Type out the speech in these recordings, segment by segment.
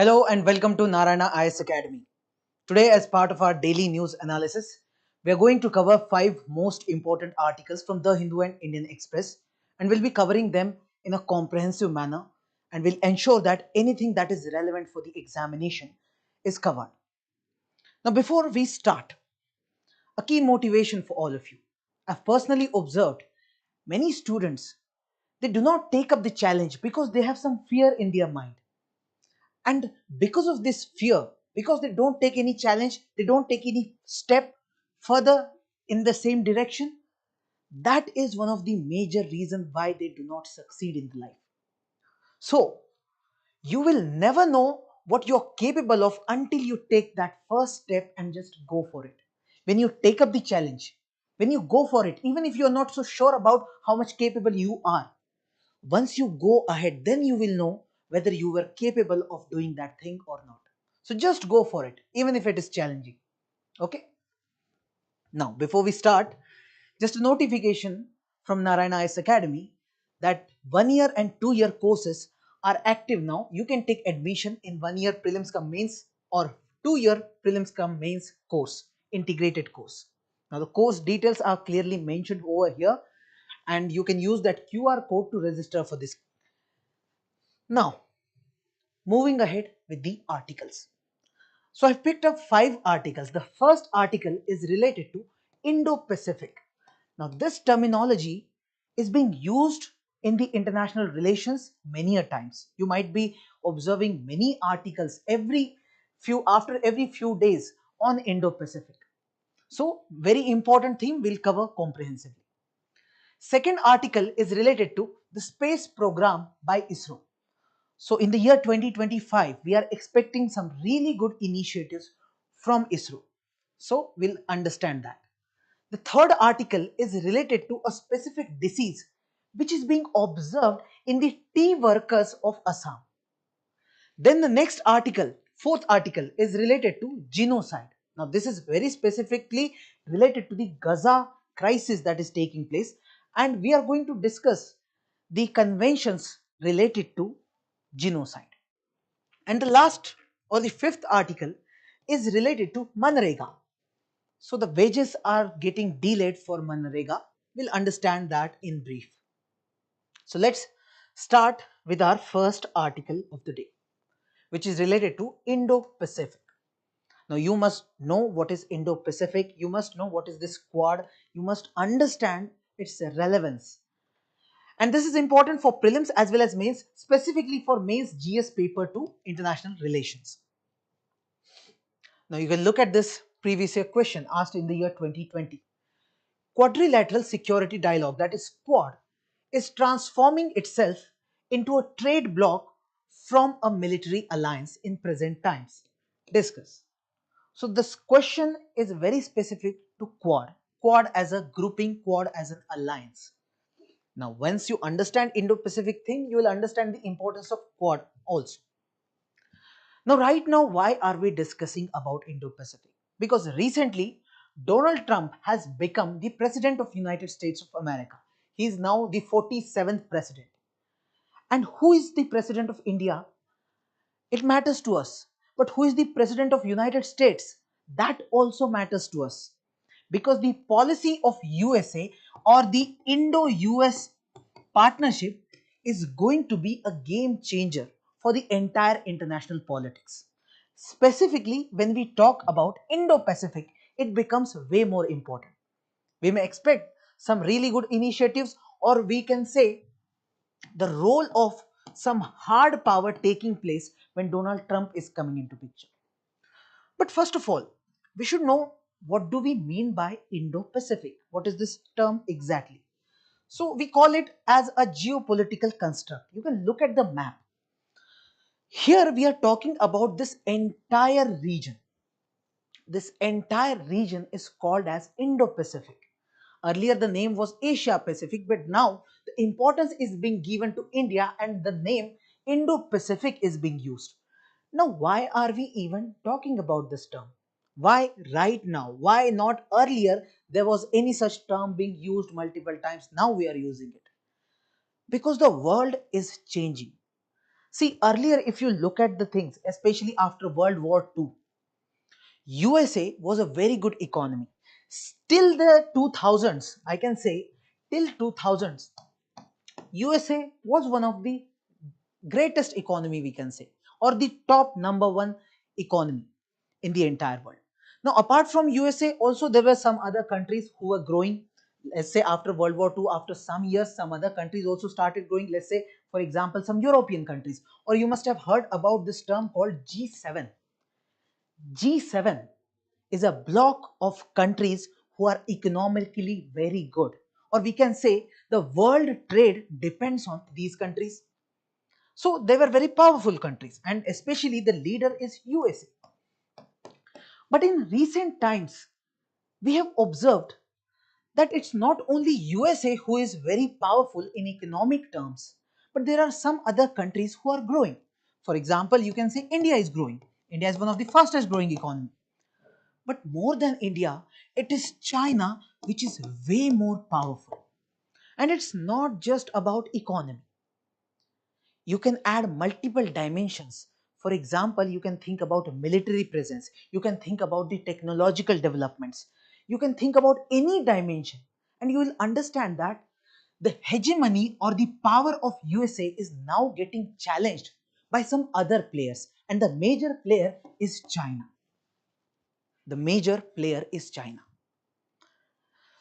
Hello and welcome to Narayana IS Academy. Today, as part of our daily news analysis, we are going to cover 5 most important articles from The Hindu and Indian Express, and we'll be covering them in a comprehensive manner and will ensure that anything that is relevant for the examination is covered. Now, before we start, a key motivation for all of you. I've personally observed many students, they do not take up the challenge because they have some fear in their mind. And because of this fear, because they don't take any challenge, they don't take any step further in the same direction, that is one of the major reasons why they do not succeed in life. So you will never know what you're capable of until you take that first step and just go for it. When you take up the challenge, when you go for it, even if you're not so sure about how much capable you are, once you go ahead, then you will know whether you were capable of doing that thing or not. So just go for it, even if it is challenging. Okay. Now, before we start, just a notification from Narayana IS Academy that 1 year and 2 year courses are active now. You can take admission in 1 year prelims cum mains or 2 year prelims cum mains course, integrated course. Now, the course details are clearly mentioned over here, and you can use that QR code to register for this. Now, moving ahead with the articles. So I've picked up 5 articles. The first article is related to Indo-Pacific. Now this terminology is being used in the international relations many a times. You might be observing many articles after every few days on Indo-Pacific. So very important theme we'll cover comprehensively. Second article is related to the space program by ISRO. So in the year 2025, we are expecting some really good initiatives from ISRO. So we'll understand that. The third article is related to a specific disease which is being observed in the tea workers of Assam. Then the next article, fourth article, is related to genocide. Now this is very specifically related to the Gaza crisis that is taking place, and we are going to discuss the conventions related to genocide. And the last or the fifth article is related to MGNREGA. So the wages are getting delayed for MGNREGA. We'll understand that in brief. So let's start with our first article of the day, which is related to Indo-Pacific. Now you must know what is Indo-Pacific. You must know what is this Quad. You must understand its relevance. And this is important for prelims as well as mains, specifically for mains GS paper 2 international relations. Now you can look at this previous year question asked in the year 2020. Quadrilateral Security Dialogue, that is Quad, is transforming itself into a trade bloc from a military alliance in present times. Discuss. So this question is very specific to Quad. Quad as a grouping, Quad as an alliance. Now once you understand Indo-Pacific thing, you will understand the importance of Quad also. Now, right now, why are we discussing about Indo-Pacific? Because recently, Donald Trump has become the President of United States of America. He is now the 47th President. And who is the President of India? It matters to us. But who is the President of United States? That also matters to us. Because the policy of USA or the Indo-US partnership is going to be a game changer for the entire international politics. Specifically, when we talk about Indo-Pacific, it becomes way more important. We may expect some really good initiatives, or we can say the role of some hard power taking place when Donald Trump is coming into picture. But first of all, we should know, what do we mean by Indo-Pacific? What is this term exactly? So we call it as a geopolitical construct. You can look at the map. Here we are talking about this entire region. This entire region is called as Indo-Pacific. Earlier the name was Asia Pacific, but now the importance is being given to India and the name Indo-Pacific is being used. Now why are we even talking about this term? Why right now? Why not earlier there was any such term being used multiple times? Now we are using it. Because the world is changing. See, earlier, if you look at the things, especially after World War II, USA was a very good economy. Still the 2000s, I can say, till 2000s, USA was one of the greatest economy, we can say, or the top number one economy in the entire world. Now, apart from USA, also there were some other countries who were growing. Let's say after World War II, after some years, some other countries also started growing. Let's say, for example, some European countries, or you must have heard about this term called G7. G7 is a block of countries who are economically very good, or we can say the world trade depends on these countries. So they were very powerful countries, and especially the leader is USA. But in recent times, we have observed that it's not only USA who is very powerful in economic terms, but there are some other countries who are growing. For example, you can say India is growing. India is one of the fastest growing economy. But more than India, it is China which is way more powerful. And it's not just about economy. You can add multiple dimensions. For example, you can think about military presence, you can think about the technological developments, you can think about any dimension, and you will understand that the hegemony or the power of USA is now getting challenged by some other players, and the major player is China. The major player is China.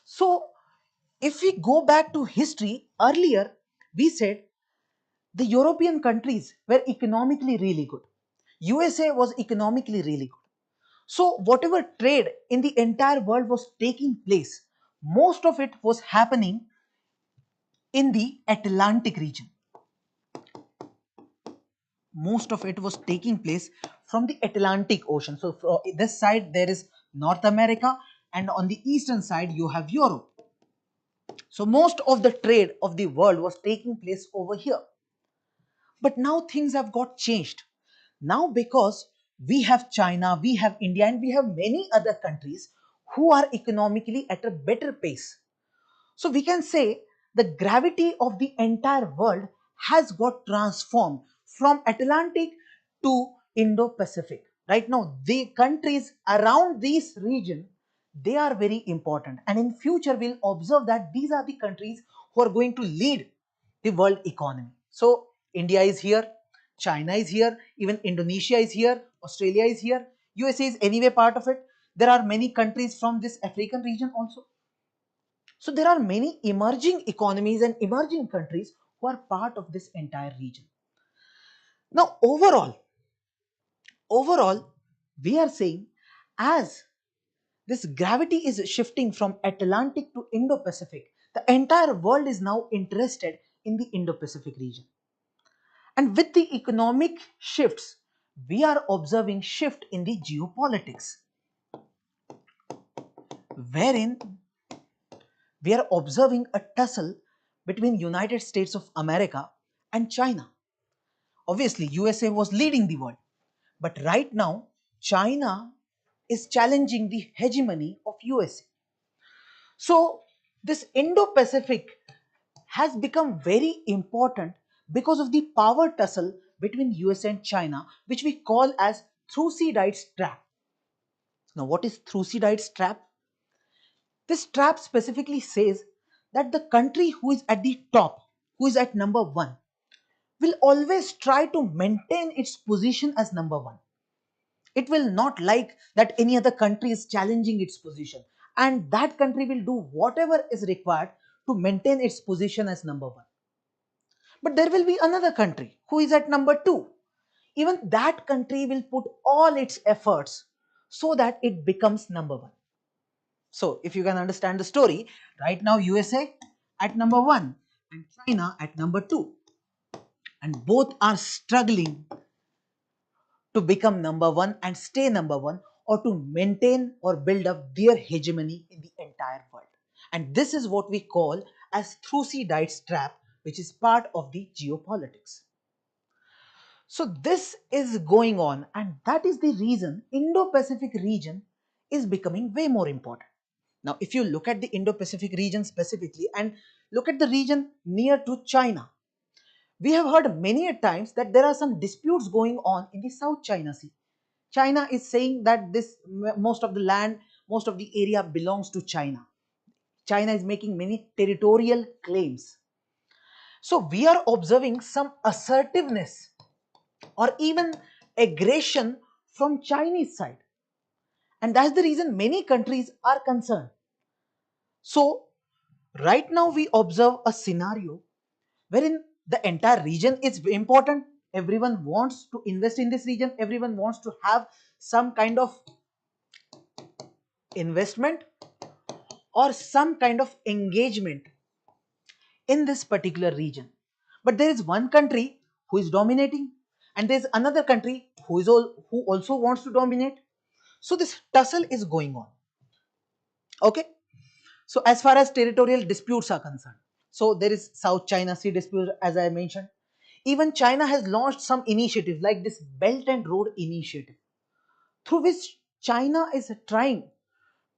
So, if we go back to history, earlier we said the European countries were economically really good. USA was economically really good. So, whatever trade in the entire world was taking place, most of it was happening in the Atlantic region. Most of it was taking place from the Atlantic Ocean. So, from this side there is North America, and on the eastern side you have Europe. So, most of the trade of the world was taking place over here. But now things have got changed. Now, because we have China, we have India, and we have many other countries who are economically at a better pace. So we can say the gravity of the entire world has got transformed from Atlantic to Indo-Pacific. Right now, the countries around this region, they are very important. And in future, we'll observe that these are the countries who are going to lead the world economy. So India is here, China is here, even Indonesia is here, Australia is here, USA is anyway part of it. There are many countries from this African region also. So there are many emerging economies and emerging countries who are part of this entire region. Now, overall, we are saying as this gravity is shifting from Atlantic to Indo-Pacific, the entire world is now interested in the Indo-Pacific region. And with the economic shifts, we are observing shift in the geopolitics, wherein we are observing a tussle between United States of America and China. Obviously, USA was leading the world, but right now, China is challenging the hegemony of USA. So, this Indo Pacific has become very important because of the power tussle between USA and China, which we call as Thucydides trap. Now, what is Thucydides trap? This trap specifically says that the country who is at the top, who is at number one, will always try to maintain its position as number one. It will not like that any other country is challenging its position, and that country will do whatever is required to maintain its position as number one. But there will be another country who is at number two. Even that country will put all its efforts so that it becomes number one. So, if you can understand the story, right now USA at number one and China at number two, and both are struggling to become number one and stay number one, or to maintain or build up their hegemony in the entire world. And this is what we call as Thucydides trap, which is part of the geopolitics. So this is going on, and that is the reason Indo-Pacific region is becoming way more important. Now, if you look at the Indo-Pacific region specifically and look at the region near to China, We have heard many a times that there are some disputes going on in the South China Sea. China is saying that most of the land, most of the area belongs to China. China is making many territorial claims. So we are observing some assertiveness or even aggression from Chinese side. And that's the reason many countries are concerned. So right now we observe a scenario wherein the entire region is important. Everyone wants to invest in this region. Everyone wants to have some kind of investment or some kind of engagement in this particular region. But there is one country who is dominating, and there is another country who also wants to dominate. So this tussle is going on. Okay. So as far as territorial disputes are concerned, so there is South China Sea dispute, as I mentioned. Even China has launched some initiatives like this Belt and Road Initiative, through which China is trying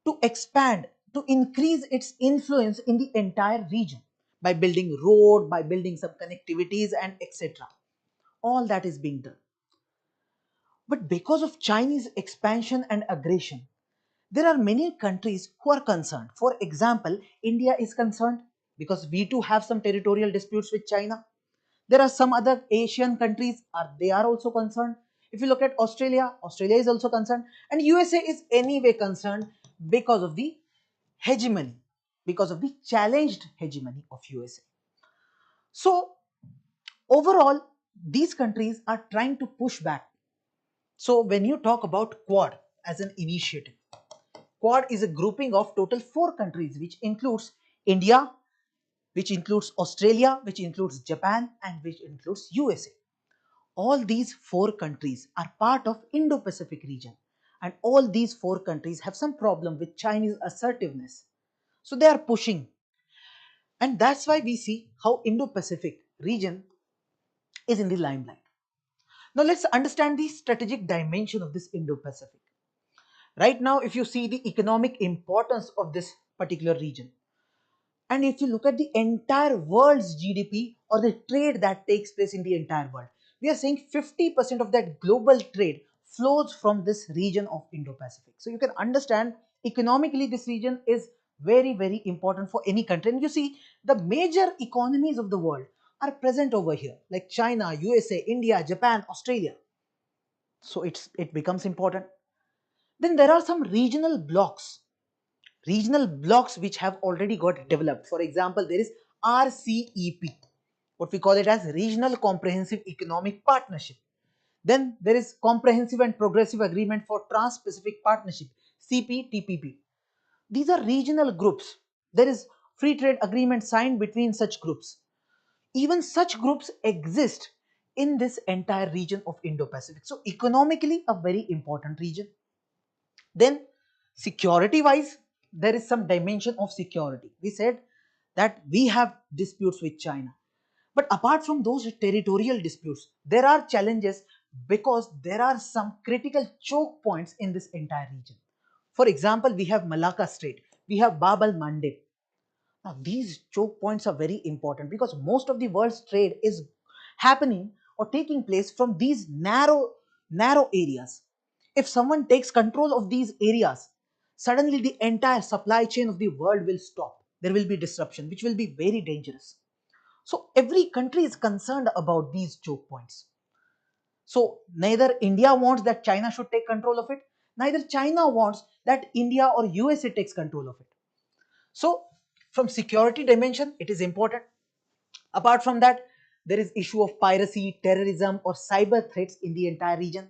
to expand, to increase its influence in the entire region by building road, by building some connectivities and etc. All that is being done. But because of Chinese expansion and aggression, there are many countries who are concerned. For example, India is concerned because we too have some territorial disputes with China. There are some other Asian countries, they are also concerned. If you look at Australia, Australia is also concerned, and USA is anyway concerned because of the hegemony, because of the challenged hegemony of USA. So overall, these countries are trying to push back. So when you talk about Quad as an initiative, Quad is a grouping of total 4 countries, which includes India, which includes Australia, which includes Japan, and which includes USA. All these 4 countries are part of Indo-Pacific region, and all these 4 countries have some problem with Chinese assertiveness. So they are pushing, and that's why we see how Indo-Pacific region is in the limelight. Now let's understand the strategic dimension of this Indo-Pacific. Right now, if you see the economic importance of this particular region, and if you look at the entire world's GDP or the trade that takes place in the entire world, we are saying 50% of that global trade flows from this region of Indo-Pacific. So you can understand economically this region is very, very important for any country. And you see the major economies of the world are present over here, like China, USA, India, Japan, Australia. So it becomes important. Then there are some regional blocks which have already got developed. For example, there is RCEP, what we call it as Regional Comprehensive Economic Partnership. Then there is Comprehensive and Progressive Agreement for Trans-Pacific Partnership, CPTPP. These are regional groups. There is free trade agreement signed between such groups. Even such groups exist in this entire region of Indo-Pacific. So economically a very important region. Then security wise, there is some dimension of security. We said that we have disputes with China. But apart from those territorial disputes, there are challenges because there are some critical choke points in this entire region. For example, we have Malacca Strait, we have Bab al Mandeb. Now, these choke points are very important because most of the world's trade is happening or taking place from these narrow areas. If someone takes control of these areas, suddenly the entire supply chain of the world will stop. There will be disruption, which will be very dangerous. So every country is concerned about these choke points. So neither India wants that China should take control of it, neither China wants that India or USA takes control of it. So from security dimension, it is important. Apart from that, there is issue of piracy, terrorism or cyber threats in the entire region.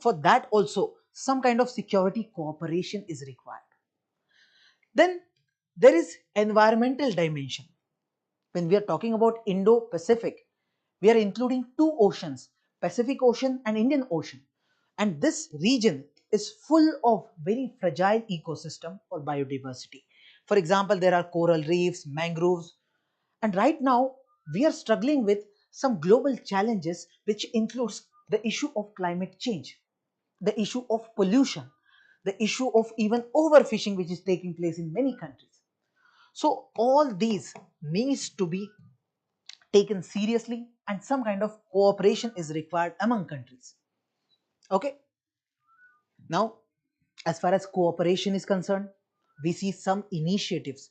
For that also, some kind of security cooperation is required. Then there is environmental dimension. When we are talking about Indo-Pacific, we are including 2 oceans, Pacific Ocean and Indian Ocean. And this region is full of very fragile ecosystem or biodiversity. For example, there are coral reefs, mangroves, and right now we are struggling with some global challenges which includes the issue of climate change, the issue of pollution, the issue of even overfishing which is taking place in many countries. So all these needs to be taken seriously and some kind of cooperation is required among countries. Okay, now as far as cooperation is concerned, we see some initiatives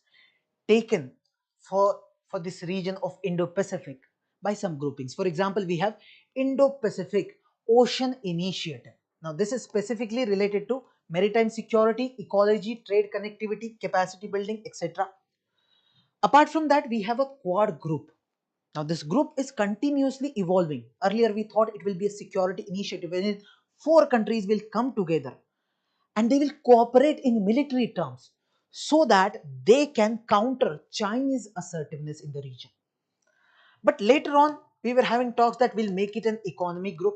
taken for for this region of Indo-Pacific by some groupings. For example, we have Indo-Pacific Ocean Initiative. Now this is specifically related to maritime security, ecology, trade connectivity, capacity building, etc. Apart from that, we have a Quad group. Now this group is continuously evolving. Earlier we thought it will be a security initiative wherein four countries will come together and they will cooperate in military terms so that they can counter Chinese assertiveness in the region. But later on, we were having talks that will make it an economic group.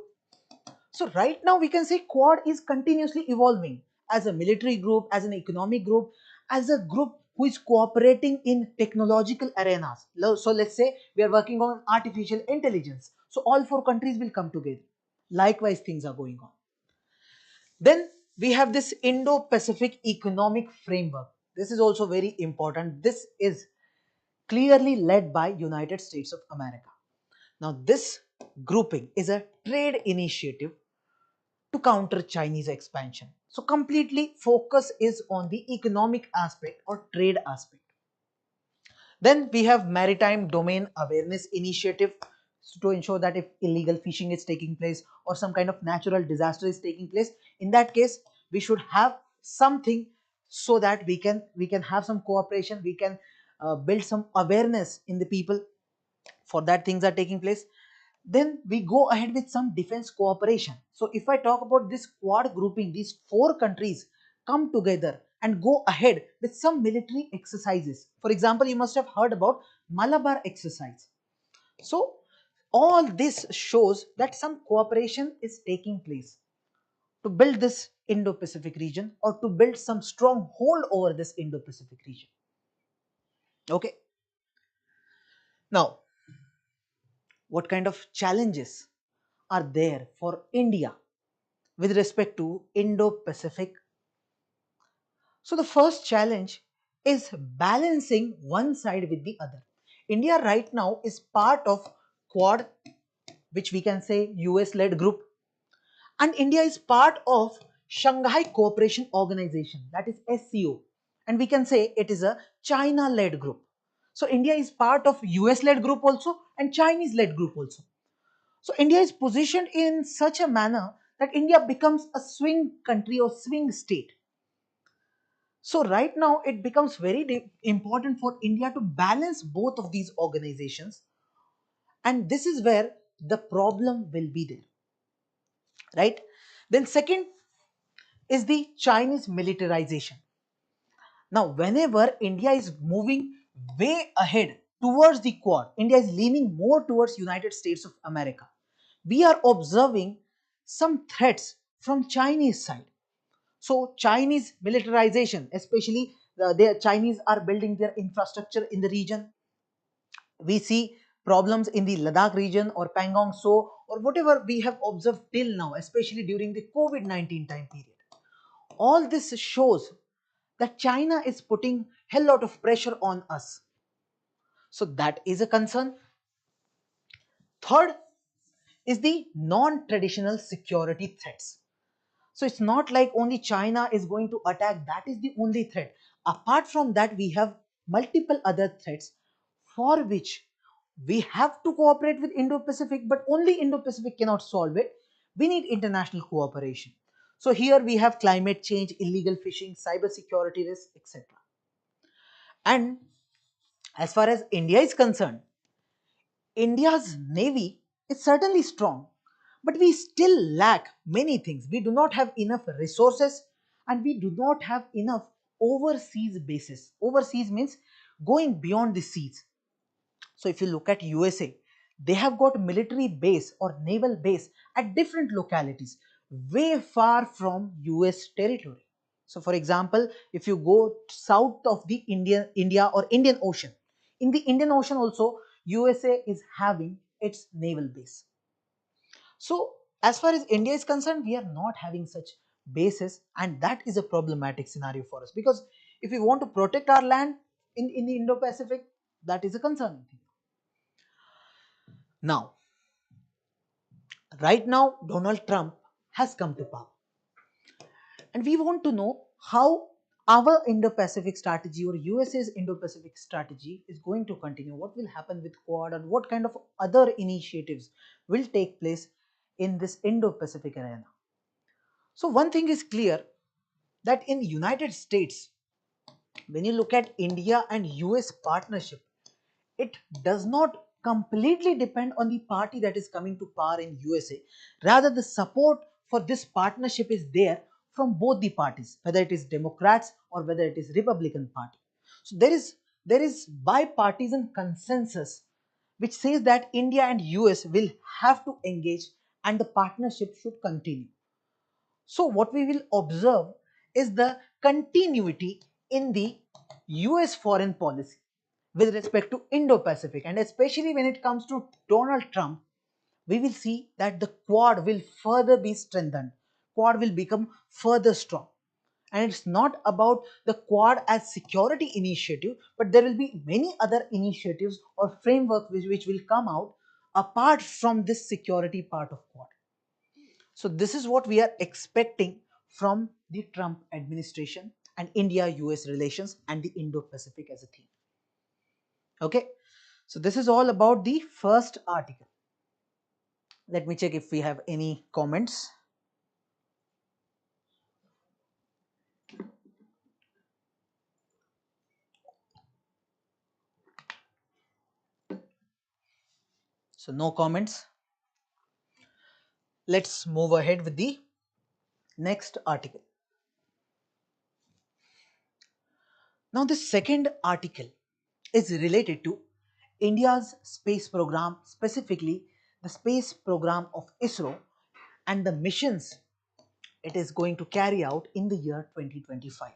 So right now we can say Quad is continuously evolving as a military group, as an economic group, as a group who is cooperating in technological arenas. So let's say we are working on artificial intelligence. So all four countries will come together. Likewise, things are going on. Then we have this Indo-Pacific Economic Framework. This is also very important. This is clearly led by United States of America. Now this grouping is a trade initiative to counter Chinese expansion. So completely focus is on the economic aspect or trade aspect. Then we have Maritime Domain Awareness Initiative to ensure that if illegal fishing is taking place or some kind of natural disaster is taking place, in that case we should have something so that we can have some cooperation, we can build some awareness in the people for that things are taking place. Then we go ahead with some defense cooperation. So if I talk about this Quad grouping, these four countries come together and go ahead with some military exercises. For example, you must have heard about Malabar exercise. So all this shows that some cooperation is taking place to build this Indo-Pacific region or to build some strong hold over this Indo-Pacific region. Okay, now what kind of challenges are there for India with respect to Indo-Pacific? So the first challenge is balancing one side with the other. India right now is part of Quad, which we can say US led group, and India is part of Shanghai Cooperation Organization, that is SCO, and we can say it is a China led group. So India is part of US led group also and Chinese led group also. So India is positioned in such a manner that India becomes a swing country or swing state. So right now it becomes very important for India to balance both of these organizations, and this is where the problem will be there, right? Then second is the Chinese militarization. Now whenever India is moving way ahead towards the Quad, India is leaning more towards United States of America. We are observing some threats from Chinese side. So Chinese militarization, especially the Chinese are building their infrastructure in the region. We see problems in the Ladakh region or Pangong So or whatever we have observed till now, especially during the COVID-19 time period. All this shows that China is putting hell lot of pressure on us. So that is a concern. Third is the non-traditional security threats. So it's not like only China is going to attack, that is the only threat. Apart from that, we have multiple other threats for which we have to cooperate with Indo-Pacific, but only Indo-Pacific cannot solve it. We need international cooperation. So here we have climate change, illegal fishing, cyber security risks, etc. And as far as India is concerned, India's navy is certainly strong, but we still lack many things. We do not have enough resources and we do not have enough overseas bases. Overseas means going beyond the seas. So if you look at USA, they have got military base or naval base at different localities way far from US territory. So for example, if you go south of the India or Indian Ocean, in the Indian Ocean also USA is having its naval base. So as far as India is concerned, we are not having such bases, and that is a problematic scenario for us, because if we want to protect our land in the Indo-Pacific, that is a concern. Now, right now, Donald Trump has come to power, and we want to know how our Indo-Pacific strategy or USA's Indo-Pacific strategy is going to continue. What will happen with Quad, and what kind of other initiatives will take place in this Indo-Pacific arena. So one thing is clear, that in United States, when you look at India and US partnership, it does not completely depend on the party that is coming to power in USA. Rather, the support for this partnership is there from both the parties, whether it is Democrats or whether it is Republican Party. So there is bipartisan consensus which says that India and US will have to engage and the partnership should continue. So what we will observe is the continuity in the US foreign policy with respect to Indo-Pacific, and especially when it comes to Donald Trump, we will see that the Quad will further be strengthened. Quad will become further strong. And it's not about the Quad as security initiative, but there will be many other initiatives or framework which will come out apart from this security part of Quad. So this is what we are expecting from the Trump administration and India-US relations and the Indo-Pacific as a theme. Okay, so this is all about the first article. Let me check if we have any comments. So no comments. Let's move ahead with the next article. Now this second article is related to India's space program, specifically the space program of ISRO and the missions it is going to carry out in the year 2025.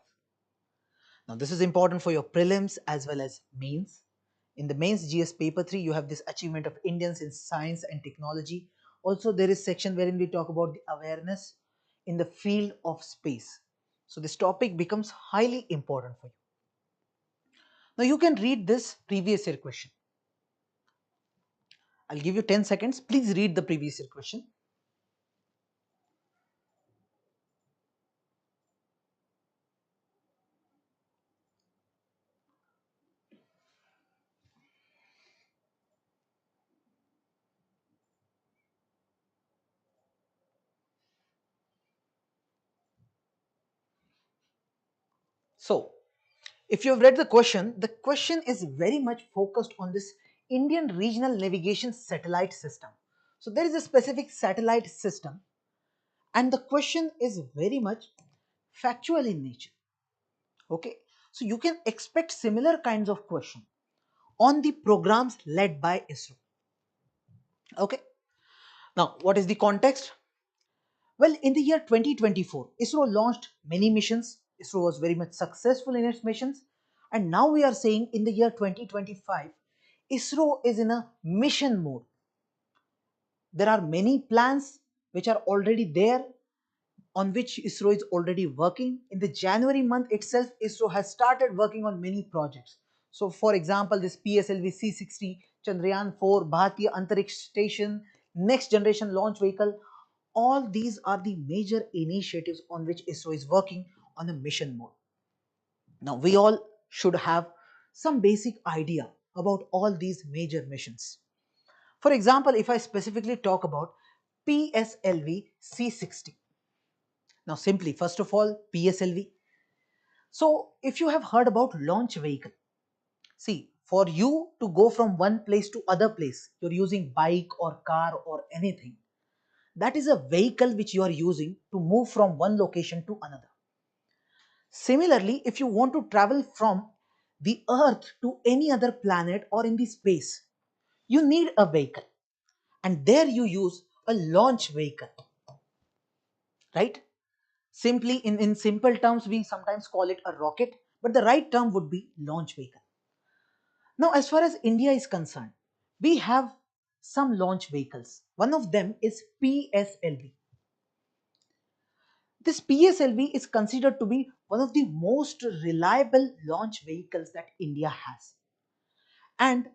Now this is important for your prelims as well as mains. In the mains GS paper 3, you have this achievement of Indians in science and technology. Also there is section wherein we talk about the awareness in the field of space. So this topic becomes highly important for you. Now you can read this previous year question. I'll give you 10 seconds. Please read the previous year question. So if you have read the question is very much focused on this Indian regional navigation satellite system. So there is a specific satellite system and the question is very much factual in nature. Okay, so you can expect similar kinds of question on the programs led by ISRO. Okay, now what is the context? Well, in the year 2024, ISRO launched many missions. ISRO was very much successful in its missions. And now we are saying in the year 2025, ISRO is in a mission mode. There are many plans which are already there on which ISRO is already working. In the January month itself, ISRO has started working on many projects. So for example, this PSLV C-60, Chandrayaan 4, Bharatiya Antariksh Station, next generation launch vehicle, all these are the major initiatives on which ISRO is working on a mission mode. Now we all should have some basic idea about all these major missions. For example, if I specifically talk about PSLV C-60. Now simply, first of all, PSLV. So if you have heard about launch vehicle, see, for you to go from one place to other place, you're using bike or car or anything. That is a vehicle which you are using to move from one location to another. Similarly, if you want to travel from the earth to any other planet or in the space, you need a vehicle. And there you use a launch vehicle, right? Simply in simple terms, we sometimes call it a rocket, but the right term would be launch vehicle. Now, as far as India is concerned, we have some launch vehicles. One of them is PSLV. This PSLV is considered to be one of the most reliable launch vehicles that India has. And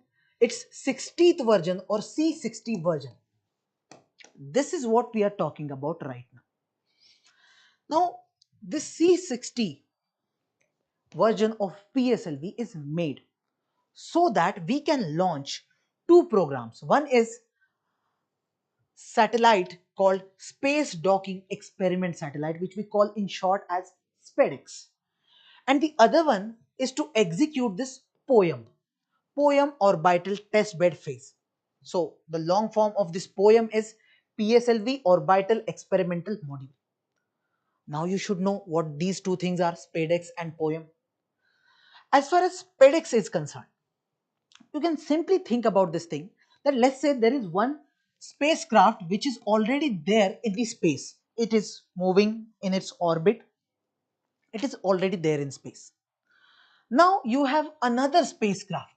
its 60th version or C60 version. This is what we are talking about right now. Now, this C60 version of PSLV is made so that we can launch two programs. One is satellite called Space Docking Experiment Satellite, which we call in short as SPEDX. And the other one is to execute this POEM Orbital Test Bed Phase. So the long form of this POEM is PSLV Orbital Experimental Module. Now you should know what these two things are, SPEDX and POEM. As far as SPEDX is concerned, you can simply think about this thing that let's say there is one spacecraft which is already there in the space. It is moving in its orbit. It is already there in space. Now you have another spacecraft.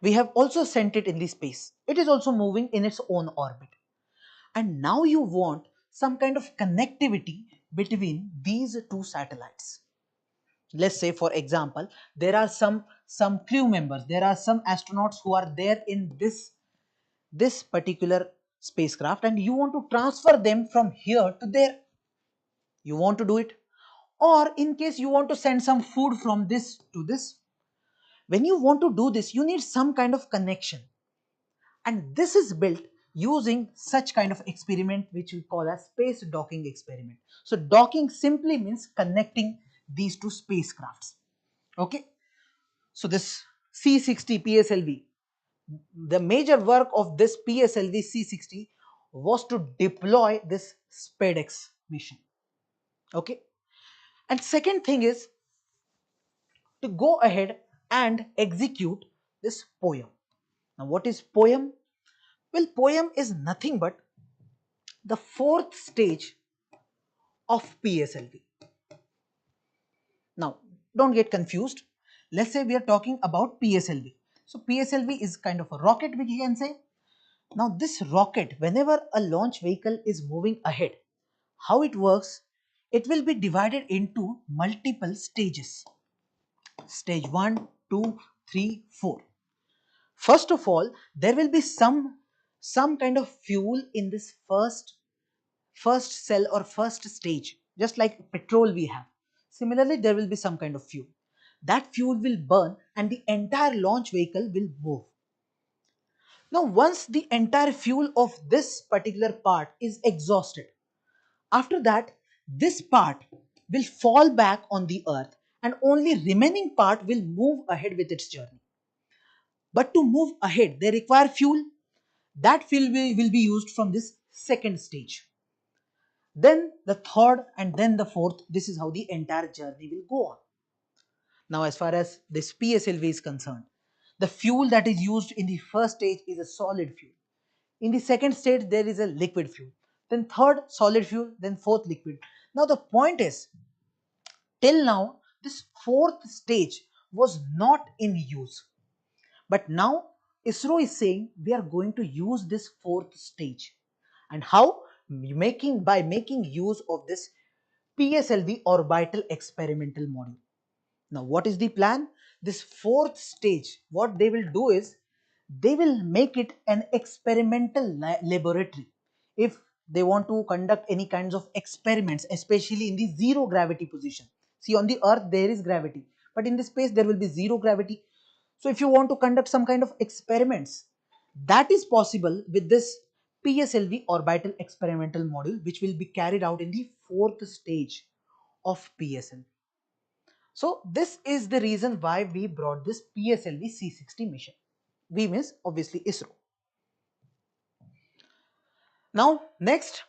We have also sent it in the space. It is also moving in its own orbit. And now you want some kind of connectivity between these two satellites. Let's say, for example, there are some crew members, there are some astronauts who are there in this particular spacecraft, and you want to transfer them from here to there. You want to do it. Or in case you want to send some food from this to this, when you want to do this, you need some kind of connection, and this is built using such kind of experiment which we call as space docking experiment. So docking simply means connecting these two spacecrafts. Okay, so this C60 PSLV, the major work of this PSLV C60 was to deploy this SPEDX mission. Okay, and second thing is to go ahead and execute this POEM. Now what is POEM? Well, POEM is nothing but the fourth stage of PSLV. Now don't get confused. Let's say we are talking about PSLV. So PSLV is kind of a rocket, which you can say. Now this rocket, whenever a launch vehicle is moving ahead, how it works, it will be divided into multiple stages. Stage 1, 2, 3, 4. First of all, there will be some kind of fuel in this first cell or first stage, just like petrol we have. Similarly, there will be some kind of fuel. That fuel will burn and the entire launch vehicle will move. Now, once the entire fuel of this particular part is exhausted, after that, this part will fall back on the earth and only remaining part will move ahead with its journey. But to move ahead, they require fuel. That fuel will be used from this second stage. Then the third and then the fourth. This is how the entire journey will go on. Now, as far as this PSLV is concerned, the fuel that is used in the first stage is a solid fuel. In the second stage, there is a liquid fuel. Then third, solid fuel. Then fourth, liquid. Now, the point is, till now, this fourth stage was not in use. But now, ISRO is saying we are going to use this fourth stage. And how? By making use of this PSLV orbital experimental module. Now, what is the plan? This fourth stage, what they will do is they will make it an experimental laboratory. If they want to conduct any kinds of experiments, especially in the zero gravity position. See, on the earth there is gravity, but in the space there will be zero gravity. So if you want to conduct some kind of experiments, that is possible with this PSLV orbital experimental module, which will be carried out in the fourth stage of PSLV. So this is the reason why we brought this PSLV C60 mission. We means obviously ISRO. Now next,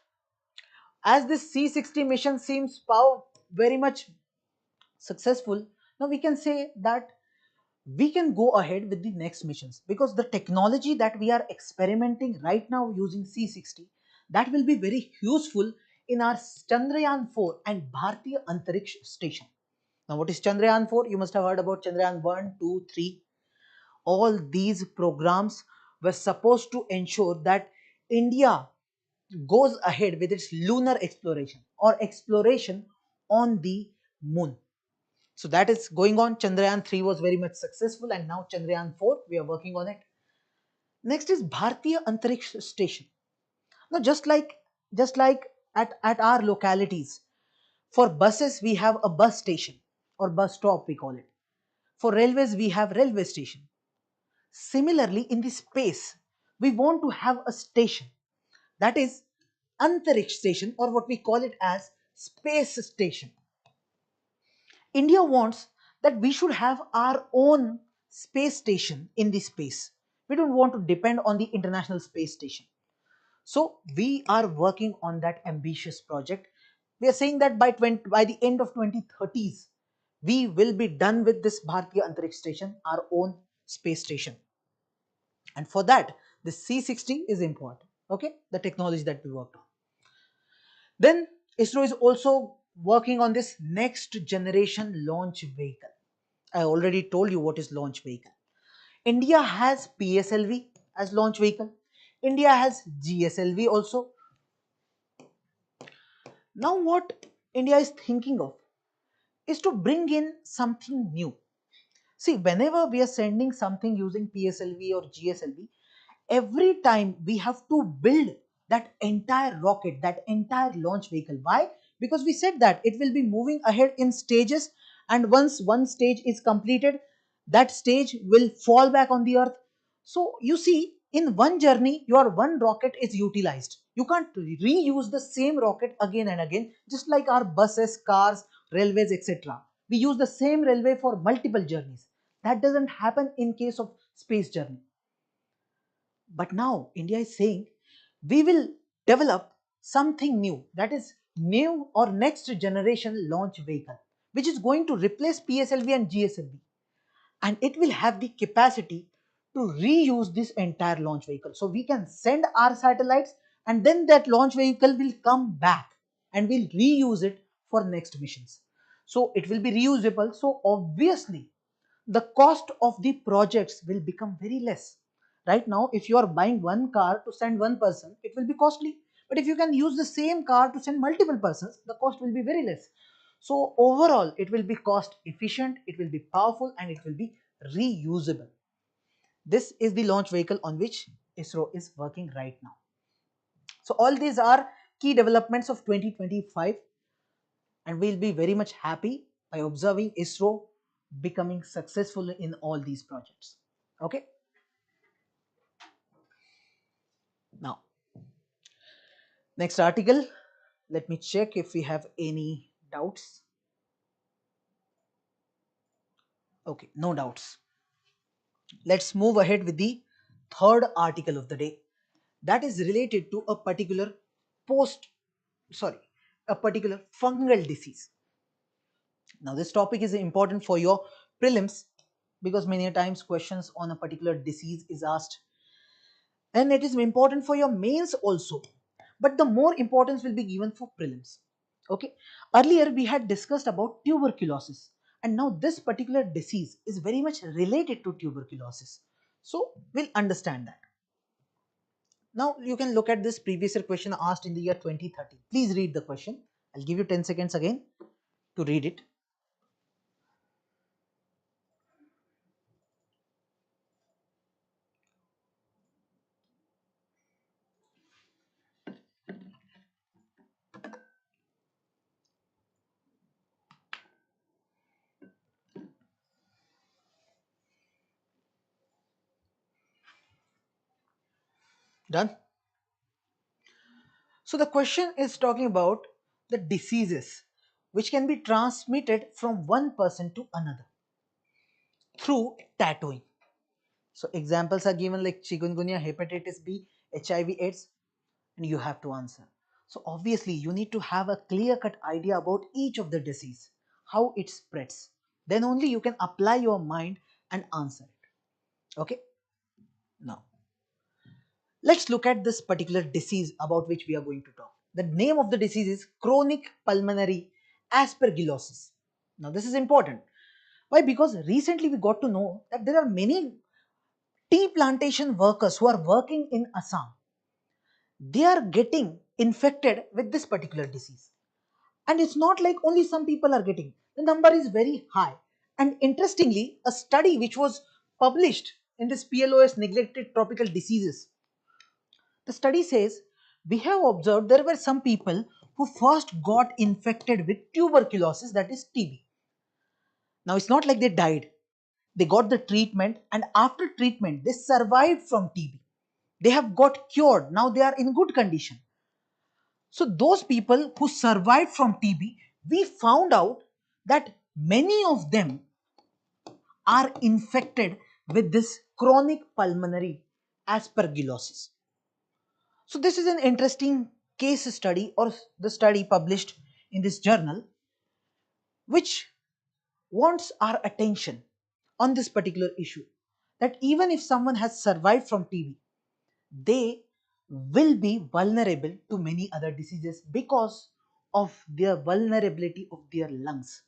as this C60 mission seems very much successful, now we can say that we can go ahead with the next missions, because the technology that we are experimenting right now using C60, that will be very useful in our Chandrayaan 4 and Bharatiya Antariksh Station. Now what is Chandrayaan 4? You must have heard about Chandrayaan 1, 2, 3. All these programs were supposed to ensure that India goes ahead with its lunar exploration or exploration on the moon. So that is going on. Chandrayaan 3 was very much successful, and now Chandrayaan 4, we are working on it. Next is Bharatiya Antariksh Station. Now just like at our localities, for buses we have a bus station or bus stop we call it. For railways we have railway station. Similarly, in the space, we want to have a station, that is Antariksh station, or what we call it as space station. India wants that we should have our own space station in the space. We don't want to depend on the International Space Station. So we are working on that ambitious project. We are saying that by the end of 2030s, we will be done with this Bharatiya Antariksh Station, our own space station. And for that, the C60 is important. Okay, the technology that we worked on. Then ISRO is also working on this next generation launch vehicle. I already told you what is launch vehicle. India has PSLV as launch vehicle. India has GSLV also. Now what India is thinking of is to bring in something new. See, whenever we are sending something using PSLV or GSLV, every time we have to build that entire rocket, that entire launch vehicle. Why? Because we said that it will be moving ahead in stages, and once one stage is completed, that stage will fall back on the earth. So you see, in one journey, your one rocket is utilized. You can't reuse the same rocket again and again, just like our buses, cars, railways, etc. We use the same railway for multiple journeys. That doesn't happen in case of space journey. But now India is saying we will develop something new, that is new or next generation launch vehicle, which is going to replace PSLV and GSLV, and it will have the capacity to reuse this entire launch vehicle. So we can send our satellites, and then that launch vehicle will come back and we'll reuse it for next missions. So it will be reusable. So obviously the cost of the projects will become very less. Right now, if you are buying one car to send one person, it will be costly. But if you can use the same car to send multiple persons, the cost will be very less. So overall, it will be cost efficient, it will be powerful, and it will be reusable. This is the launch vehicle on which ISRO is working right now. So all these are key developments of 2025, and we'll be very much happy by observing ISRO becoming successful in all these projects. Okay. Now, next article. Let me check if we have any doubts. Okay, no doubts. Let's move ahead with the third article of the day. That is related to a particular post, sorry, a particular fungal disease. Now, this topic is important for your prelims because many times questions on a particular disease is asked, and it is important for your mains also, but the more importance will be given for prelims. Okay, earlier we had discussed about tuberculosis, and now this particular disease is very much related to tuberculosis, so we'll understand that. Now you can look at this previous year question asked in the year 2030. Please read the question. I'll give you 10 seconds again to read it. Done? So the question is talking about the diseases which can be transmitted from one person to another through tattooing. So examples are given like chikungunya, hepatitis B, HIV, AIDS, and you have to answer. So obviously you need to have a clear-cut idea about each of the disease, how it spreads. Then only you can apply your mind and answer it. Okay. Now let's look at this particular disease about which we are going to talk. The name of the disease is chronic pulmonary aspergillosis. Now this is important. Why? Because recently we got to know that there are many tea plantation workers who are working in Assam. They are getting infected with this particular disease. And it's not like only some people are getting, the number is very high. And interestingly, a study which was published in this PLOS, neglected tropical diseases, the study says we have observed there were some people who first got infected with tuberculosis, that is TB. Now it's not like they died, they got the treatment, and after treatment they survived from TB. They have got cured, now they are in good condition. So those people who survived from TB, we found out that many of them are infected with this chronic pulmonary aspergillosis. So this is an interesting case study, or the study published in this journal, which wants our attention on this particular issue, that even if someone has survived from TB, they will be vulnerable to many other diseases because of their vulnerability of their lungs.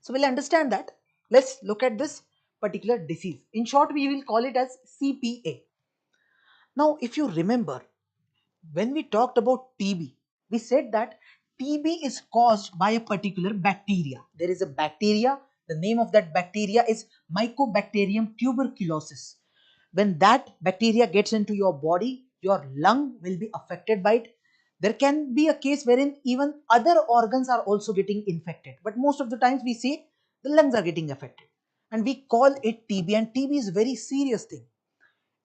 So we'll understand that. Let's look at this particular disease. In short, we will call it as CPA. Now, if you remember, when we talked about TB, we said that TB is caused by a particular bacteria. There is a bacteria, the name of that bacteria is Mycobacterium tuberculosis. When that bacteria gets into your body, your lung will be affected by it. There can be a case wherein even other organs are also getting infected, but most of the times we say the lungs are getting affected, and we call it TB. And TB is a very serious thing.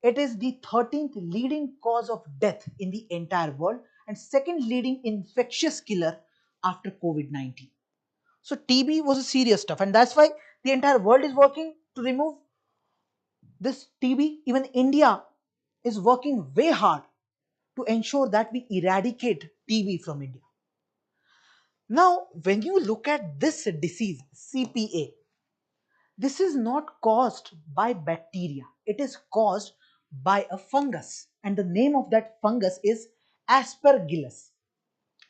It is the 13th leading cause of death in the entire world and second leading infectious killer after COVID-19. So TB was a serious stuff, and that's why the entire world is working to remove this TB. Even India is working way hard to ensure that we eradicate TB from India. Now, when you look at this disease, CPA, this is not caused by bacteria. It is caused by a fungus, and the name of that fungus is Aspergillus.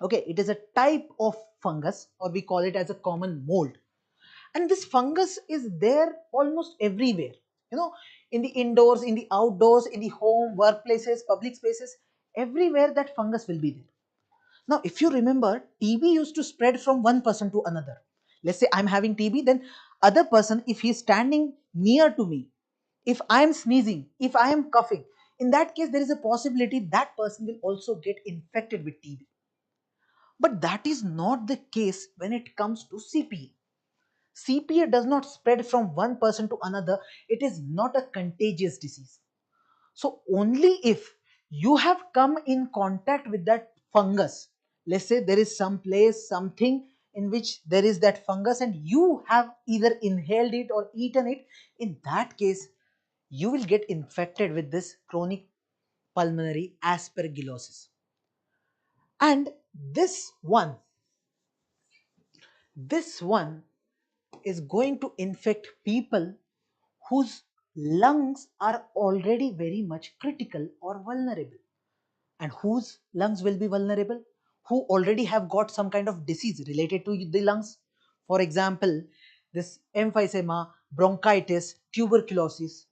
Okay, it is a type of fungus, or we call it as a common mold. And this fungus is there almost everywhere. You know, in the indoors, in the outdoors, in the home, workplaces, public spaces, everywhere that fungus will be there. Now, if you remember, TB used to spread from one person to another. Let's say I'm having TB, then other person, if he's standing near to me, if I'm sneezing, if I am coughing, in that case, there is a possibility that person will also get infected with TB. But that is not the case when it comes to CPA. CPA does not spread from one person to another. It is not a contagious disease. So only if you have come in contact with that fungus, let's say there is some place, something in which there is that fungus, and you have either inhaled it or eaten it, in that case, you will get infected with this chronic pulmonary aspergillosis. And this one is going to infect people whose lungs are already very much critical or vulnerable. And whose lungs will be vulnerable? Who already have got some kind of disease related to the lungs. For example, this emphysema, bronchitis, tuberculosis,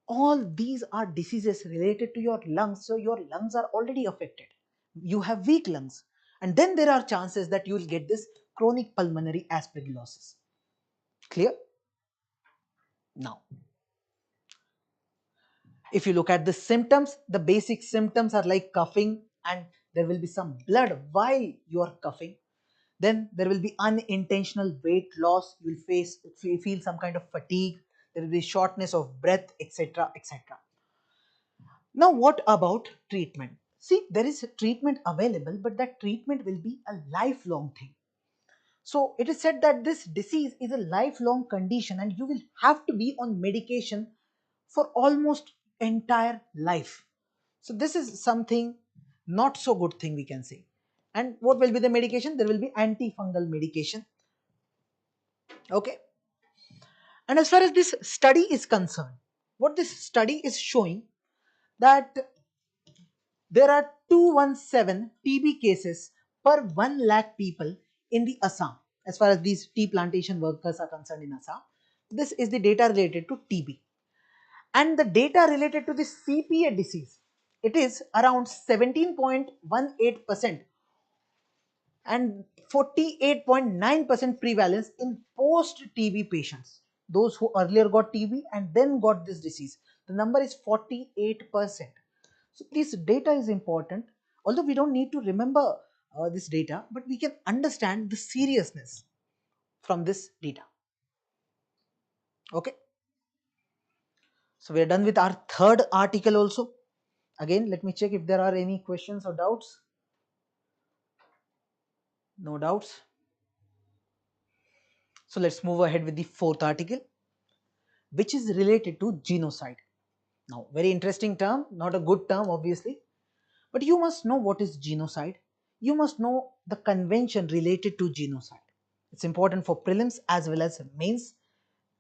all these are diseases related to your lungs. So your lungs are already affected. You have weak lungs, and then there are chances that you will get this chronic pulmonary aspergillosis. Clear? Now, if you look at the symptoms, the basic symptoms are like coughing, and there will be some blood while you are coughing. Then there will be unintentional weight loss. You will feel some kind of fatigue. There will be shortness of breath, etc., etc. Now, what about treatment? See, there is a treatment available, but that treatment will be a lifelong thing. So it is said that this disease is a lifelong condition, and you will have to be on medication for almost entire life. So this is something not so good thing, we can say. And what will be the medication? There will be antifungal medication. Okay. And as far as this study is concerned, what this study is showing, that there are 217 TB cases per 1 lakh people in the Assam. As far as these tea plantation workers are concerned in Assam, this is the data related to TB. And the data related to the CPA disease, it is around 17.18%. and 48.9% prevalence in post-TB patients, those who earlier got TB and then got this disease. The number is 48%. So this data is important, although we don't need to remember this data, but we can understand the seriousness from this data. Okay, so we are done with our third article also. Again, let me check if there are any questions or doubts. No doubts. So let's move ahead with the fourth article, which is related to genocide. Now, very interesting term, not a good term obviously, but you must know what is genocide. You must know the convention related to genocide. It's important for prelims as well as mains,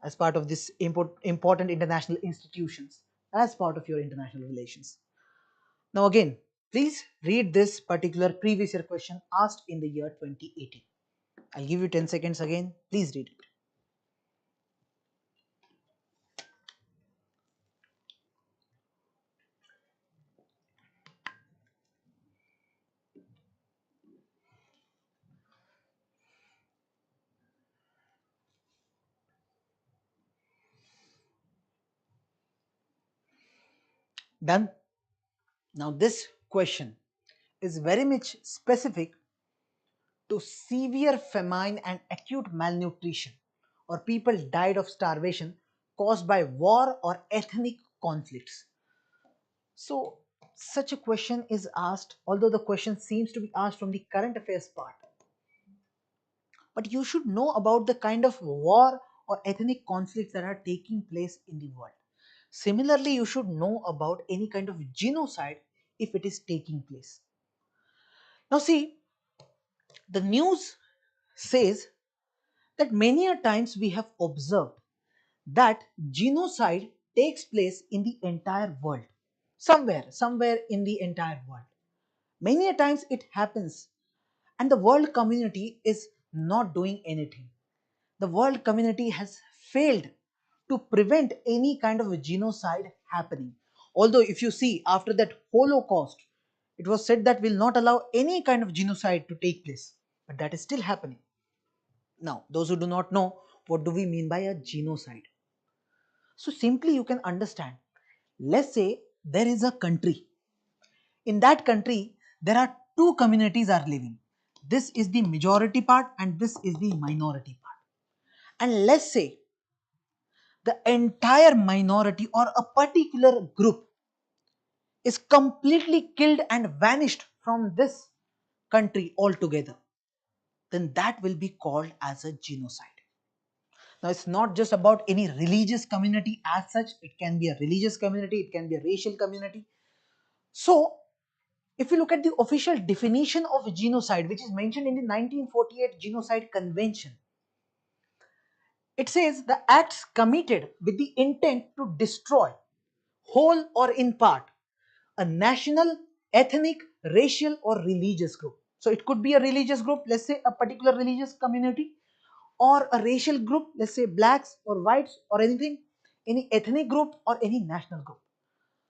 as part of this important international institutions, as part of your international relations. Now again, please read this particular previous year question asked in the year 2018. I'll give you 10 seconds again. Please read it. Done? Now this question is very much specific to severe famine and acute malnutrition, or people died of starvation caused by war or ethnic conflicts. So such a question is asked, although the question seems to be asked from the current affairs part, but you should know about the kind of war or ethnic conflicts that are taking place in the world. Similarly, you should know about any kind of genocide if it is taking place. Now see, the news says that many a times we have observed that genocide takes place in the entire world, somewhere in the entire world. Many a times it happens and the world community is not doing anything. The world community has failed to prevent any kind of a genocide happening. Although if you see, after that Holocaust, it was said that will not allow any kind of genocide to take place, but that is still happening. Now those who do not know, what do we mean by a genocide? So simply you can understand, let's say there is a country. In that country there are two communities are living. This is the majority part and this is the minority part. And let's say the entire minority or a particular group is completely killed and vanished from this country altogether, then that will be called as a genocide. Now it's not just about any religious community as such, it can be a religious community, it can be a racial community. So if you look at the official definition of genocide, which is mentioned in the 1948 Genocide Convention, it says the acts committed with the intent to destroy, whole or in part, a national, ethnic, racial or religious group. So it could be a religious group, let's say a particular religious community, or a racial group, let's say blacks or whites or anything, any ethnic group or any national group.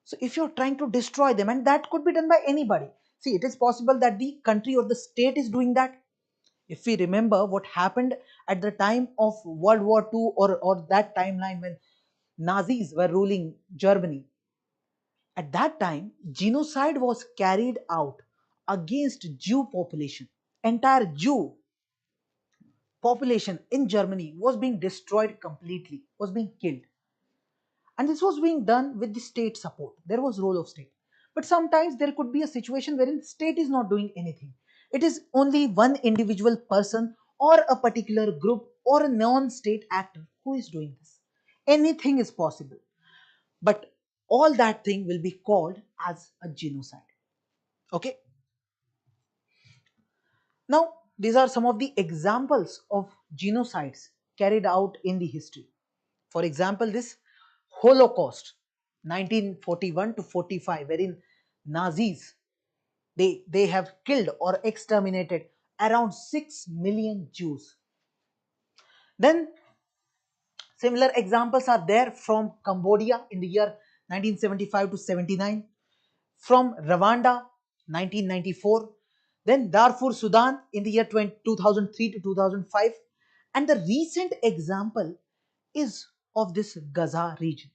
So if you're trying to destroy them, and that could be done by anybody. See, it is possible that the country or the state is doing that. If we remember what happened at the time of World War II, or that timeline when Nazis were ruling Germany, at that time genocide was carried out against Jew population. Entire Jew population in Germany was being destroyed completely, was being killed. And this was being done with the state support. There was role of state. But sometimes there could be a situation wherein state is not doing anything. It is only one individual person or a particular group or a non-state actor who is doing this. Anything is possible. But all that thing will be called as a genocide. Okay. Now, these are some of the examples of genocides carried out in the history. For example, this Holocaust 1941 to 45, wherein Nazis they have killed or exterminated around 6 million Jews. Then similar examples are there from Cambodia in the year 1975 to 79, from Rwanda 1994, then Darfur, Sudan in the year 2003 to 2005. And the recent example is of this Gaza region.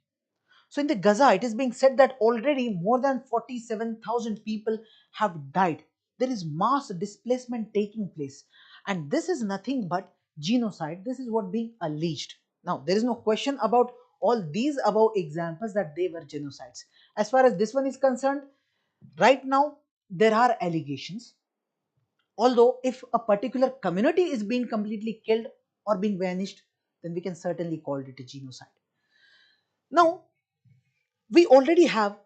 So in the Gaza, it is being said that already more than 47,000 people have died. There is mass displacement taking place. And this is nothing but genocide. This is what being alleged. Now, there is no question about all these above examples that they were genocides. As far as this one is concerned, right now, there are allegations. Although, if a particular community is being completely killed or being vanished, then we can certainly call it a genocide. Now, we already have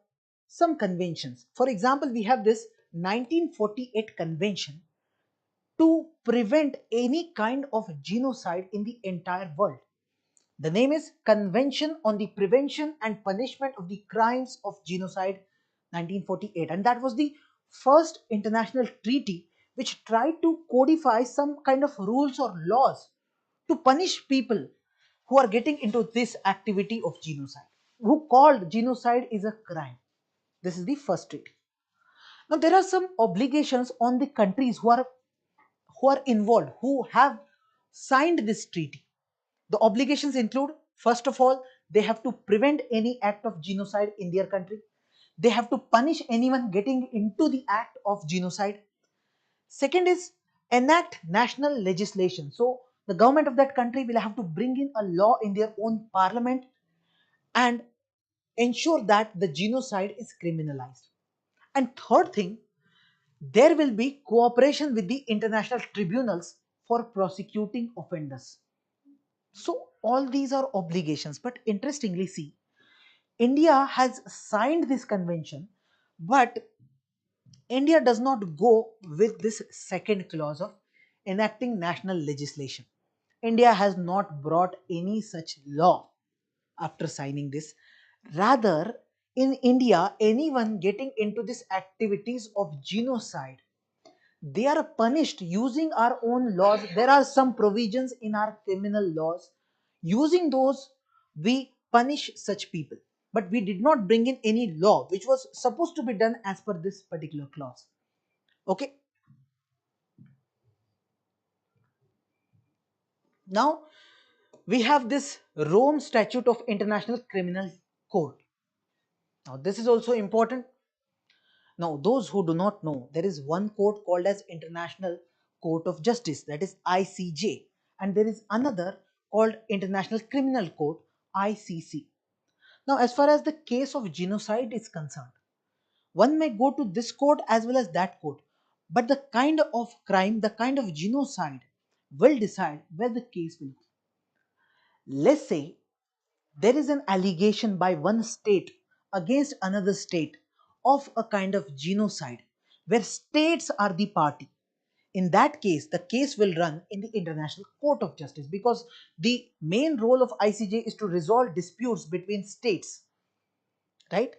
some conventions. For example, we have this 1948 convention to prevent any kind of genocide in the entire world. The name is Convention on the Prevention and Punishment of the Crimes of Genocide 1948, and that was the first international treaty which tried to codify some kind of rules or laws to punish people who are getting into this activity of genocide, who called genocide is a crime. This is the first treaty. Now there are some obligations on the countries who are involved, who have signed this treaty. The obligations include, first of all, they have to prevent any act of genocide in their country. They have to punish anyone getting into the act of genocide. Second is enact national legislation. So the government of that country will have to bring in a law in their own parliament and ensure that the genocide is criminalized. And third thing, there will be cooperation with the international tribunals for prosecuting offenders. So all these are obligations, but interestingly, see, India has signed this convention, but India does not go with this second clause of enacting national legislation. India has not brought any such law after signing this. Rather, in India, anyone getting into these activities of genocide, they are punished using our own laws. There are some provisions in our criminal laws. Using those, we punish such people. But we did not bring in any law which was supposed to be done as per this particular clause. Okay. Now we have this Rome Statute of International Criminal Court. Now this is also important. Now those who do not know, there is one court called as International Court of Justice, that is ICJ, and there is another called International Criminal Court, ICC. Now as far as the case of genocide is concerned, one may go to this court as well as that court, but the kind of crime, the kind of genocide will decide where the case will go. Let's say there is an allegation by one state against another state of a kind of genocide where states are the party. In that case, the case will run in the International Court of Justice, because the main role of ICJ is to resolve disputes between states, right?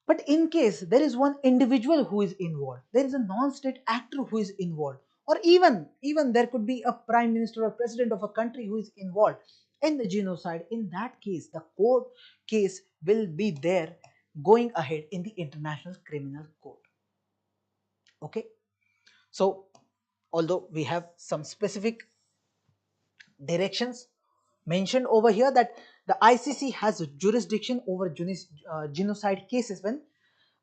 But in case there is one individual who is involved, there is a non-state actor who is involved, or even there could be a prime minister or president of a country who is involved in the genocide. In that case, the court case will be there going ahead in the International Criminal Court. Okay. So although we have some specific directions mentioned over here, that the ICC has jurisdiction over genocide cases when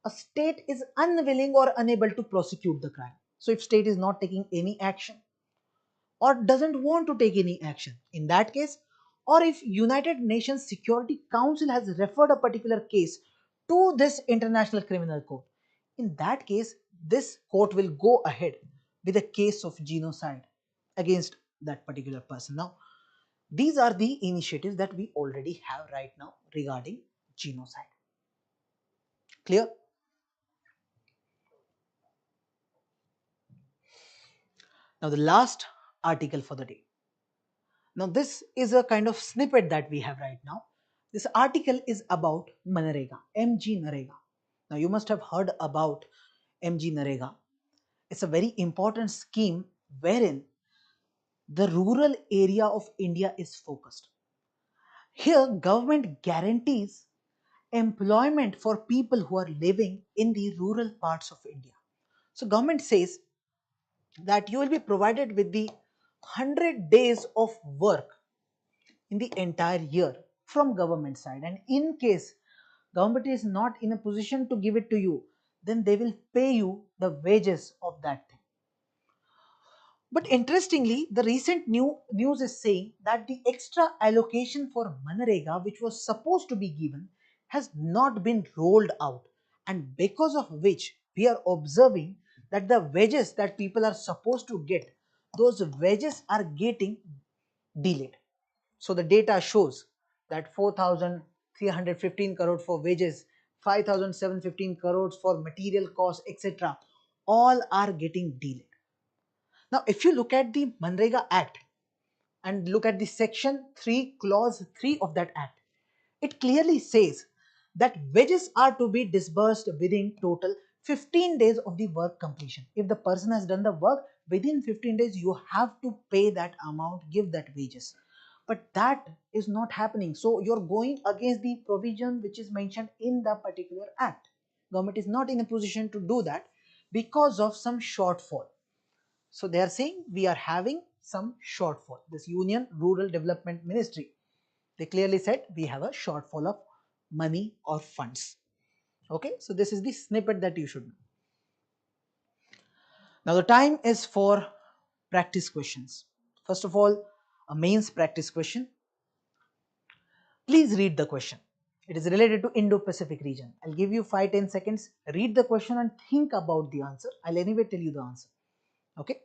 a state is unwilling or unable to prosecute the crime. So if state is not taking any action or doesn't want to take any action in that case, or if United Nations Security Council has referred a particular case to this International Criminal Court, in that case this court will go ahead with a case of genocide against that particular person. Now these are the initiatives that we already have right now regarding genocide. Clear? Now the last article for the day. Now this is a kind of snippet that we have right now. This article is about MNREGA, MGNREGA. Now you must have heard about MGNREGA. It's a very important scheme wherein the rural area of India is focused. Here government guarantees employment for people who are living in the rural parts of India. So government says that you will be provided with the 100 days of work in the entire year from government side, and in case government is not in a position to give it to you, then they will pay you the wages of that thing. But interestingly, the recent news is saying that the extra allocation for MGNREGA, which was supposed to be given, has not been rolled out, and because of which we are observing that the wages that people are supposed to get, those wages are getting delayed. So the data shows that 4,315 crore for wages, 5,715 crores for material costs, etc., all are getting delayed. Now, if you look at the MGNREGA Act and look at the section 3, clause 3 of that act, it clearly says that wages are to be disbursed within total 15 days of the work completion. If the person has done the work within 15 days, you have to pay that amount, give that wages. But that is not happening. So you're going against the provision which is mentioned in the particular act. Government is not in a position to do that because of some shortfall. So they are saying we are having some shortfall. This Union Rural Development Ministry, they clearly said we have a shortfall of money or funds. Okay, so this is the snippet that you should know. Now the time is for practice questions. First of all, a mains practice question. Please read the question. It is related to Indo-Pacific region. I'll give you 5-10 seconds. Read the question and think about the answer. I'll anyway tell you the answer. Okay.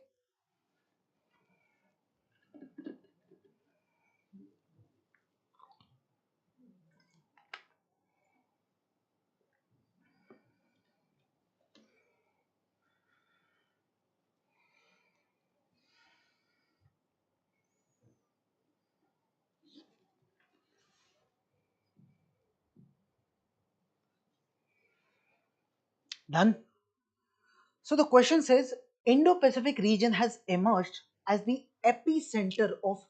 Done. So the question says Indo-Pacific region has emerged as the epicenter of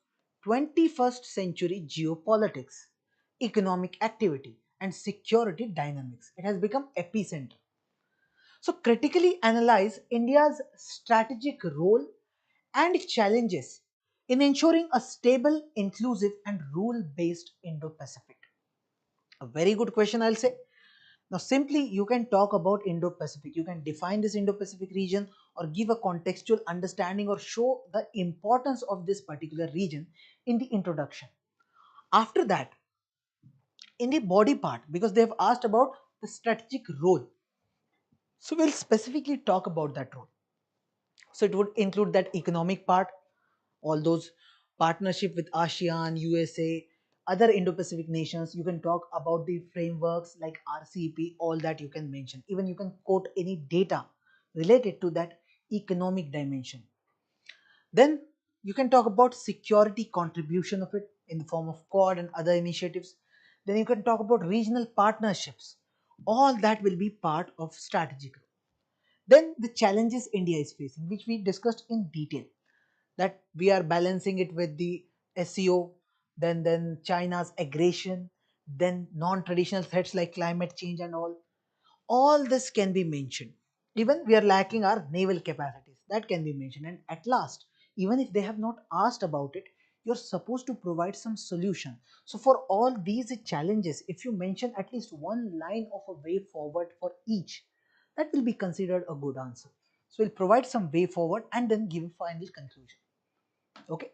21st century geopolitics, economic activity and security dynamics. It has become epicenter. So critically analyze India's strategic role and challenges in ensuring a stable, inclusive and rule-based Indo-Pacific. A very good question, I'll say. Now, simply you can talk about Indo-Pacific. You can define this Indo-Pacific region or give a contextual understanding or show the importance of this particular region in the introduction. After that, in the body part, because they have asked about the strategic role, so we'll specifically talk about that role. So it would include that economic part, all those partnership with ASEAN, USA, other Indo-Pacific nations. You can talk about the frameworks like RCEP, all that you can mention. Even you can quote any data related to that economic dimension. Then you can talk about security contribution of it in the form of Quad and other initiatives. Then you can talk about regional partnerships. All that will be part of strategic. Then the challenges India is facing, which we discussed in detail, that we are balancing it with the SEO, then China's aggression, then non-traditional threats like climate change and all this can be mentioned. Even we are lacking our naval capacities, that can be mentioned. And at last, even if they have not asked about it, you're supposed to provide some solution. So for all these challenges, if you mention at least one line of a way forward for each, that will be considered a good answer. So we'll provide some way forward and then give a final conclusion. Okay.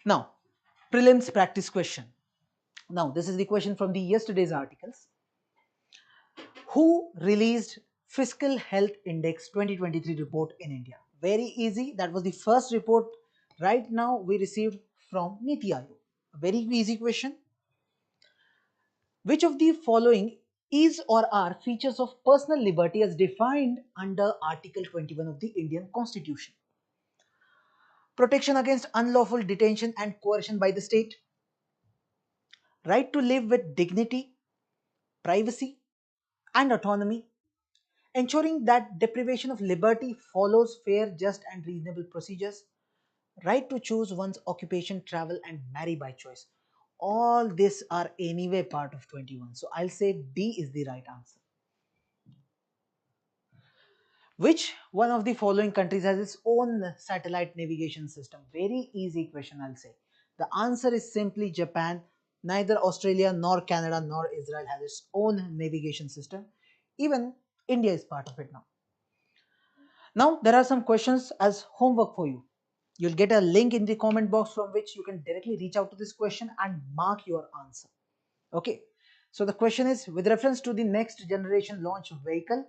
Now, prelims practice question. Now, this is the question from the yesterday's articles. Who released Fiscal Health Index 2023 report in India? Very easy. That was the first report right now we received from Niti Aayog. A very easy question. Which of the following is or are features of personal liberty as defined under Article 21 of the Indian Constitution? Protection against unlawful detention and coercion by the state, right to live with dignity, privacy, and autonomy, ensuring that deprivation of liberty follows fair, just, and reasonable procedures, right to choose one's occupation, travel, and marry by choice. All these are anyway part of 21. So I'll say D is the right answer. Which one of the following countries has its own satellite navigation system? Very easy question, I'll say. The answer is simply Japan. Neither Australia nor Canada nor Israel has its own navigation system. Even India is part of it now. Now, there are some questions as homework for you. You'll get a link in the comment box from which you can directly reach out to this question and mark your answer. Okay. So the question is, with reference to the next generation launch vehicle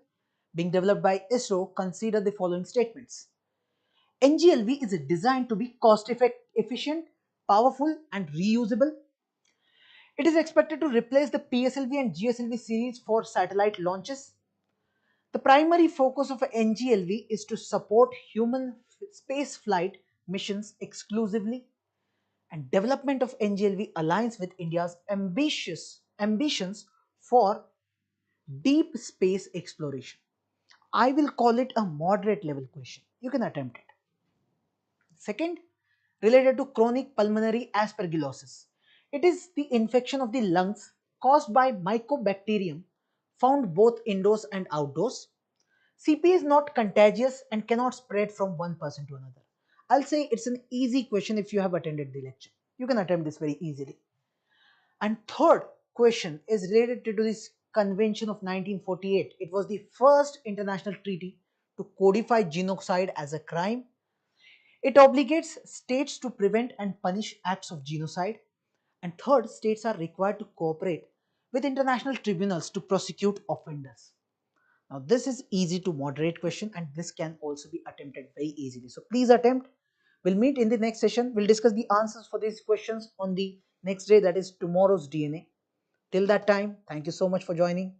being developed by ISRO, consider the following statements. NGLV is designed to be cost efficient, powerful and reusable. It is expected to replace the PSLV and GSLV series for satellite launches. The primary focus of NGLV is to support human space flight missions exclusively, and development of NGLV aligns with India's ambitions for deep space exploration. I will call it a moderate level question. You can attempt it. Second, related to chronic pulmonary aspergillosis. It is the infection of the lungs caused by mycobacterium found both indoors and outdoors. CP is not contagious and cannot spread from one person to another. I'll say it's an easy question if you have attended the lecture. You can attempt this very easily. And third question is related to this convention of 1948. It was the first international treaty to codify genocide as a crime. It obligates states to prevent and punish acts of genocide. And third, states are required to cooperate with international tribunals to prosecute offenders. Now, this is easy to moderate question and this can also be attempted very easily. So, please attempt. We'll meet in the next session. We'll discuss the answers for these questions on the next day, that is tomorrow's DNA. Till that time, thank you so much for joining.